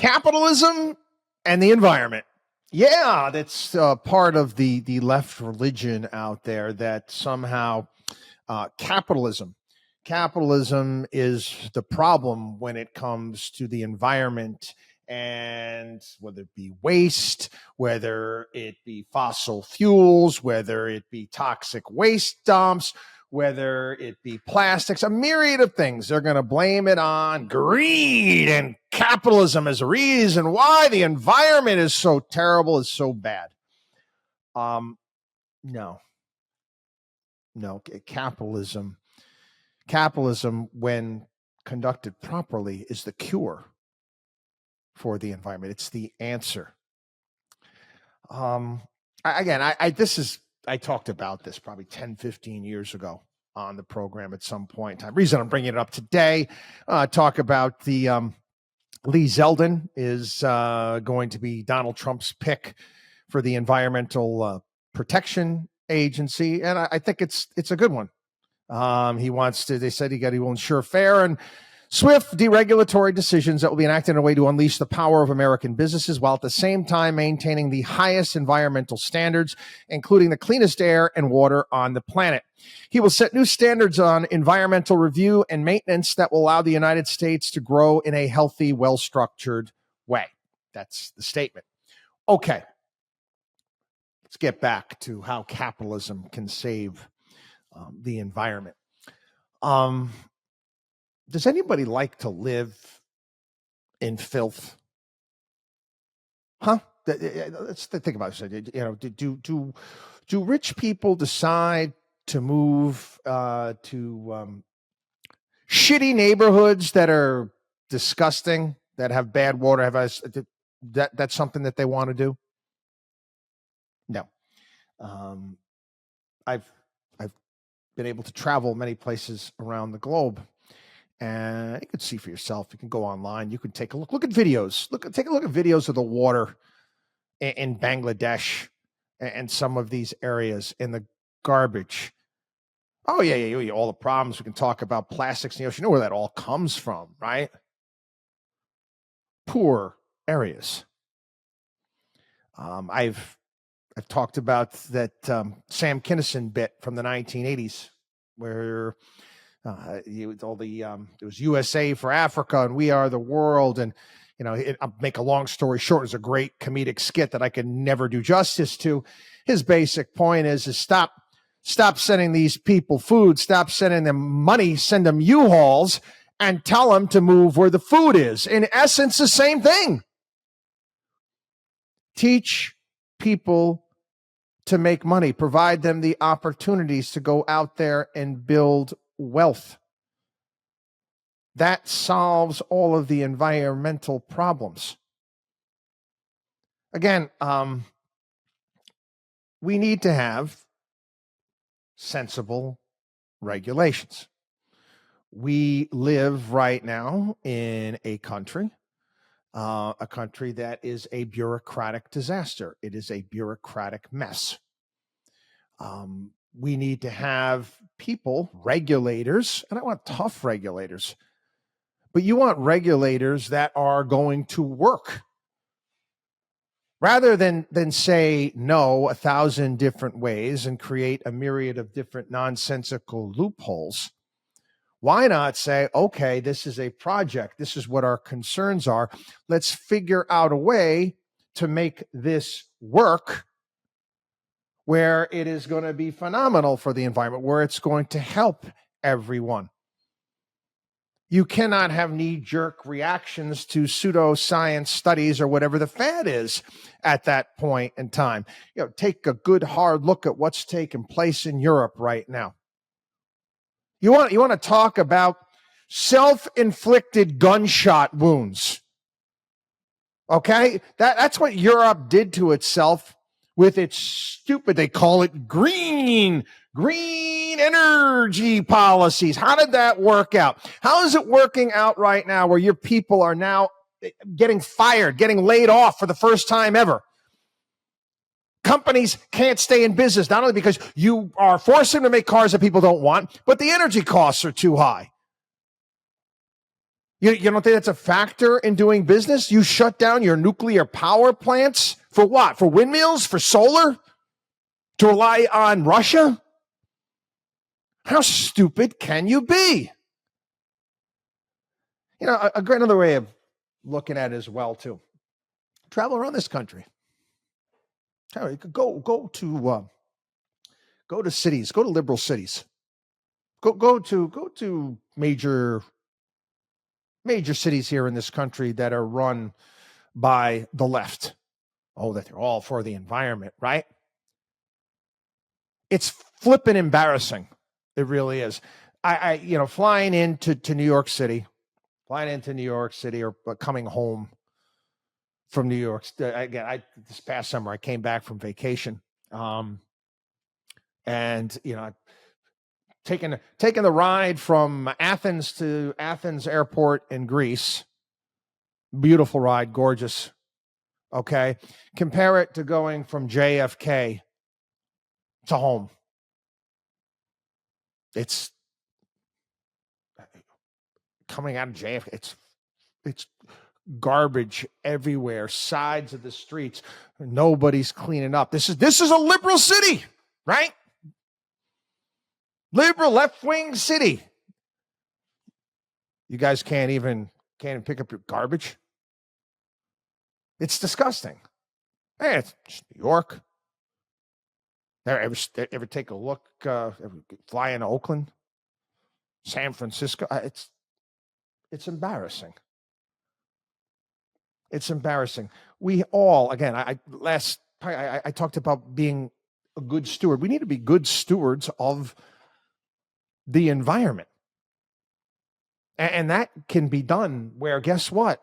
Capitalism and the environment. Yeah, that's part of the left religion out there that somehow capitalism is the problem when it comes to the environment, and whether it be waste, whether it be fossil fuels, whether it be toxic waste dumps, whether it be plastics, a myriad of things. They're going to blame it on greed and capitalism as a reason why the environment is so terrible, is so bad. No, capitalism, when conducted properly, is the cure for the environment. It's the answer. I talked about this probably 10, 15 years ago on the program at some point in time. Reason I'm bringing it up today, talk about the Lee Zeldin is going to be Donald Trump's pick for the Environmental Protection Agency, and I think it's a good one. He wants to, they said he will ensure fair and swift deregulatory decisions that will be enacted in a way to unleash the power of American businesses while at the same time maintaining the highest environmental standards, including the cleanest air and water on the planet. He will set new standards on environmental review and maintenance that will allow the United States to grow in a healthy, well-structured way. That's the statement. Okay. Let's get back to how capitalism can save the environment. Does anybody like to live in filth? Huh? Let's think about it. Do rich people decide to move to shitty neighborhoods that are disgusting, that have bad water? That's something that they want to do? No. I've been able to travel many places around the globe. And you can see for yourself. You can go online. You can take a look. Look at videos. Take a look at videos of the water in Bangladesh and some of these areas, in the garbage. Oh, yeah. All the problems. We can talk about plastics in the ocean. You know where that all comes from, right? Poor areas. I've talked about that Sam Kinison bit from the 1980s where it was USA for Africa and we are the world. And, I'll make a long story short. It's a great comedic skit that I can never do justice to. His basic point is stop sending these people food, stop sending them money, send them U-Hauls and tell them to move where the food is. In essence, the same thing. Teach people to make money, provide them the opportunities to go out there and build wealth. That solves all of the environmental problems. Again, we need to have sensible regulations. We live right now in a country that is a bureaucratic disaster. It is a bureaucratic mess. We need to have people, regulators, and I want tough regulators, but you want regulators that are going to work. Rather than say no 1,000 different ways and create a myriad of different nonsensical loopholes, why not say, okay, this is a project. This is what our concerns are. Let's figure out a way to make this work where it is going to be phenomenal for the environment, where it's going to help everyone. You cannot have knee-jerk reactions to pseudoscience studies or whatever the fad is at that point in time. Take a good hard look at what's taking place in Europe right now. You want to talk about self-inflicted gunshot wounds. Okay? That's what Europe did to itself with its stupid, they call it green energy policies. How did that work out? How is it working out right now where your people are now getting fired, getting laid off for the first time ever? Companies can't stay in business, not only because you are forcing them to make cars that people don't want, but the energy costs are too high. You don't think that's a factor in doing business? You shut down your nuclear power plants for what? For windmills? For solar? To rely on Russia? How stupid can you be? You know, a great another way of looking at it as well, too. Travel around this country. You could go to cities, go to liberal cities. Go to major cities here in this country that are run by the left. Oh, that they're all for the environment, right? It's flippin' embarrassing. It really is. I flying into New York City, or coming home from New York. Again, this past summer I came back from vacation, and taking the ride from Athens to Athens Airport in Greece. Beautiful ride, gorgeous. Okay, compare it to going from JFK to home. It's coming out of JFK. It's garbage everywhere, sides of the streets. Nobody's cleaning up. This is a liberal city, right? Liberal left-wing city. You guys can't even pick up your garbage. It's disgusting. Hey, it's New York. Ever take a look? Fly into Oakland, San Francisco. It's embarrassing. It's embarrassing. We all, again, I talked about being a good steward. We need to be good stewards of the environment. And that can be done where, guess what?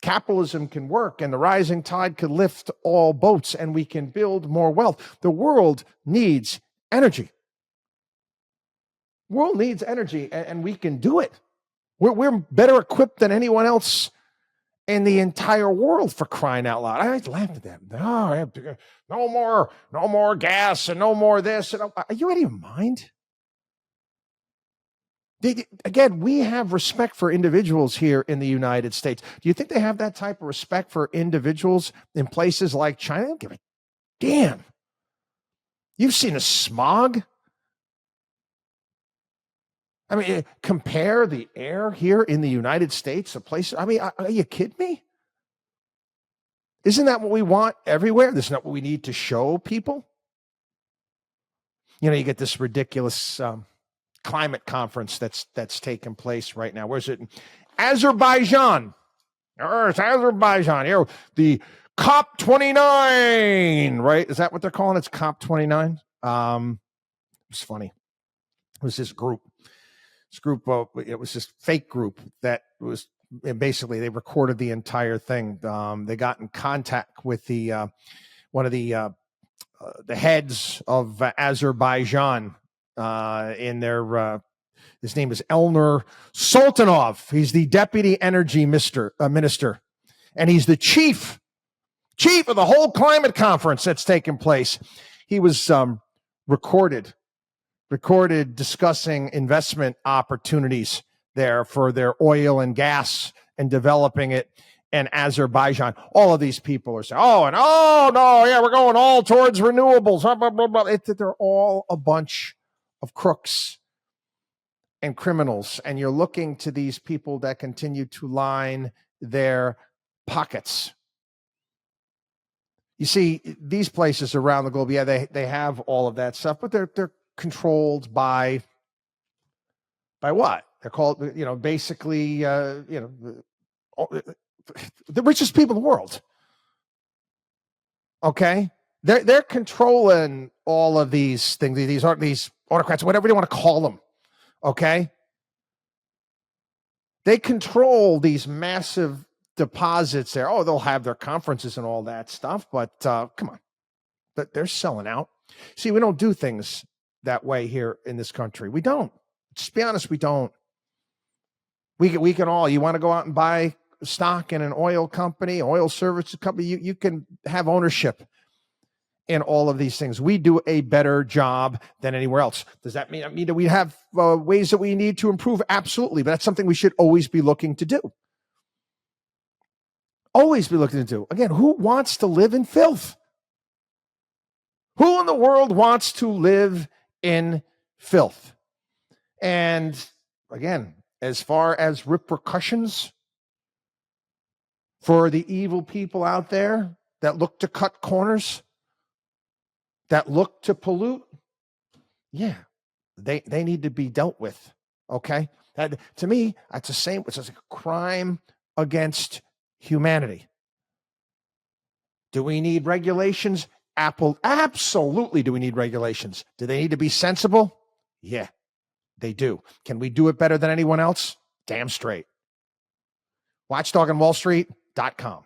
Capitalism can work and the rising tide could lift all boats and we can build more wealth. The world needs energy. The world needs energy and we can do it. We're better equipped than anyone else in the entire world, for crying out loud. I laughed at them. No more gas and no more this. Are you out of your mind? Again, we have respect for individuals here in the United States. Do you think they have that type of respect for individuals in places like China? They don't give a damn. You've seen the smog. I mean, compare the air here in the United States, a place. I mean, are you kidding me? Isn't that what we want everywhere? Isn't that what we need to show people? You get this ridiculous climate conference that's taking place right now. Where's it? Azerbaijan. It's Azerbaijan. The COP29, right? Is that what they're calling it? It's COP29. It's funny. It was this group. It was this fake group that was basically, they recorded the entire thing. They got in contact with the one of the heads of Azerbaijan in their. His name is Elnur Sultanov. He's the deputy energy minister, and he's the chief of the whole climate conference that's taking place. He was recorded discussing investment opportunities there for their oil and gas and developing it in Azerbaijan. All of these people are saying, we're going all towards renewables. Blah, blah, blah. They're all a bunch of crooks and criminals. And you're looking to these people that continue to line their pockets. You see, these places around the globe, they have all of that stuff, but they're controlled by what? They're called, basically, the richest people in the world. Okay? They're controlling all of these things, these autocrats, whatever you want to call them. Okay? They control these massive deposits there. Oh, they'll have their conferences and all that stuff, but come on. But they're selling out. See, we don't do things that way here in this country. We don't. Just be honest, we don't. We can all, you want to go out and buy stock in an oil company, oil services company, you can have ownership in all of these things. We do a better job than anywhere else. Does that mean that we have ways that we need to improve? Absolutely. But that's something we should always be looking to do. Always be looking to do. Again, who wants to live in filth? Who in the world wants to live in filth? And again, as far as repercussions for the evil people out there that look to cut corners, that look to pollute, yeah, they need to be dealt with. Okay, to me, that's the same. It's like a crime against humanity. Do we need regulations? Absolutely. Do we need regulations? Do they need to be sensible? Yeah, they do. Can we do it better than anyone else? Damn straight. WatchdogOnWallStreet.com.